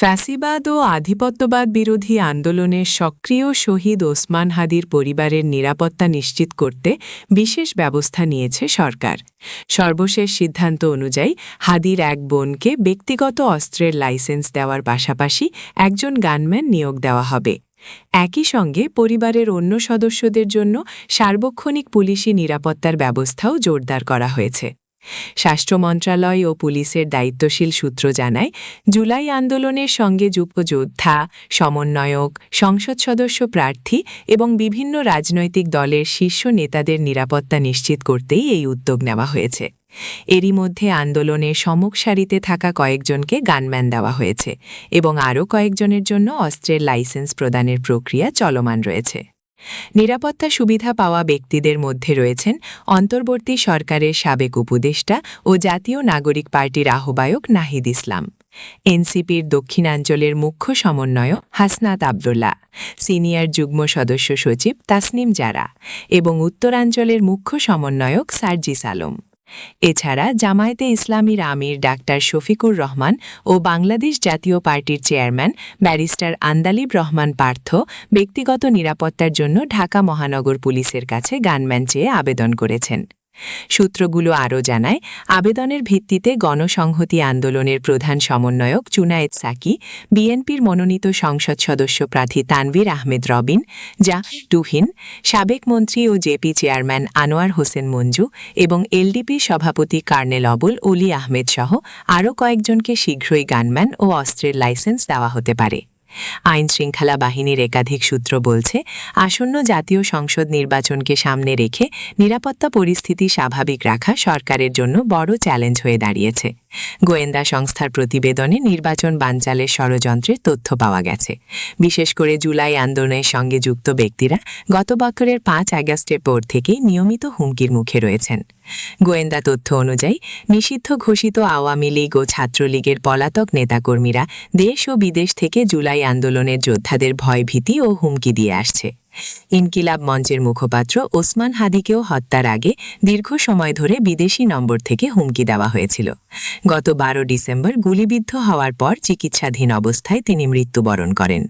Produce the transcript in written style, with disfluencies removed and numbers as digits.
ফ্যাসিবাদ ও আধিপত্যবাদ বিরোধী আন্দোলনের সক্রিয় শহীদ ওসমান হাদির পরিবারের নিরাপত্তা নিশ্চিত করতে বিশেষ ব্যবস্থা নিয়েছে সরকার। সর্বশেষ সিদ্ধান্ত অনুযায়ী হাদির এক বোনকে ব্যক্তিগত অস্ত্রের লাইসেন্স দেওয়ার পাশাপাশি একজন গানম্যান নিয়োগ দেওয়া হবে। একই সঙ্গে পরিবারের অন্য সদস্যদের জন্য সার্বক্ষণিক পুলিশি নিরাপত্তার ব্যবস্থাও জোরদার করা হয়েছে। স্বাস্থ্য মন্ত্রণালয় ও পুলিশের দায়িত্বশীল সূত্র জানায়, জুলাই আন্দোলনের সঙ্গে যুক্ত যোদ্ধা, সমন্বয়ক, সংসদ সদস্য প্রার্থী এবং বিভিন্ন রাজনৈতিক দলের শীর্ষ নেতাদের নিরাপত্তা নিশ্চিত করতেই এই উদ্যোগ নেওয়া হয়েছে। এরই মধ্যে আন্দোলনে সম্মুখ সারিতে থাকা কয়েকজনকে গানম্যান দেওয়া হয়েছে এবং আরও কয়েকজনের জন্য অস্ত্রের লাইসেন্স প্রদানের প্রক্রিয়া চলমান রয়েছে। নিরাপত্তা সুবিধা পাওয়া ব্যক্তিদের মধ্যে রয়েছেন অন্তর্বর্তী সরকারের সাবেক উপদেষ্টা ও জাতীয় নাগরিক পার্টির আহ্বায়ক নাহিদ ইসলাম, এনসিপির দক্ষিণাঞ্চলের মুখ্য সমন্বয়ক হাসনাত আবদুল্লাহ, সিনিয়র যুগ্ম সদস্য সচিব তাসনিম জারা এবং উত্তরাঞ্চলের মুখ্য সমন্বয়ক সার্জিস আলম। এছাড়া জামায়াতে ইসলামীর আমির ডাক্তার শফিকুর রহমান ও বাংলাদেশ জাতীয় পার্টির চেয়ারম্যান ব্যারিস্টার আন্দালিব রহমান পার্থ ব্যক্তিগত নিরাপত্তার জন্য ঢাকা মহানগর পুলিশের কাছে গানম্যান চেয়ে আবেদন করেছেন। সূত্রগুলো আরও জানায়, আবেদনের ভিত্তিতে গণসংহতি আন্দোলনের প্রধান সমন্বয়ক জুনায়েদ সাকি, বিএনপির মনোনীত সংসদ সদস্য প্রার্থী তানভীর আহমেদ রবিন, তুহিন, সাবেক মন্ত্রী ও জেপি চেয়ারম্যান আনোয়ার হোসেন মঞ্জু এবং এলডিপি সভাপতি কর্নেল অবুল অলি আহমেদ সহ আরও কয়েকজনকে শীঘ্রই গানম্যান ও অস্ত্রের লাইসেন্স দেওয়া হতে পারে। আইনশৃঙ্খলা বাহিনীর একাধিক সূত্র বলছে, আসন্ন জাতীয় সংসদ নির্বাচনকে সামনে রেখে নিরাপত্তা পরিস্থিতি স্বাভাবিক রাখা সরকারের জন্য বড় চ্যালেঞ্জ হয়ে দাঁড়িয়েছে। গোয়েন্দা সংস্থার প্রতিবেদনে নির্বাচন বানচালের ষড়যন্ত্রের তথ্য পাওয়া গেছে। বিশেষ করে জুলাই আন্দোলনের সঙ্গে যুক্ত ব্যক্তিরা গত বছরের 5 আগস্টের পর থেকেই নিয়মিত হুমকির মুখে রয়েছেন। গোয়েন্দা তথ্য অনুযায়ী নিষিদ্ধ ঘোষিত আওয়ামী লীগ ও ছাত্রলীগের পলাতক নেতাকর্মীরা দেশ ও বিদেশ থেকে জুলাই আন্দোলনের যোদ্ধাদের ভয়ভীতি ও হুমকি দিয়ে আসছে। ইনকিলাব মঞ্চের মুখপাত্র ওসমান হাদিকেও হত্যার আগে দীর্ঘ সময় ধরে বিদেশি নম্বর থেকে হুমকি দেওয়া হয়েছিল। গত 12 ডিসেম্বর গুলিবিদ্ধ হওয়ার পর চিকিৎসাধীন অবস্থায় তিনি মৃত্যুবরণ করেন।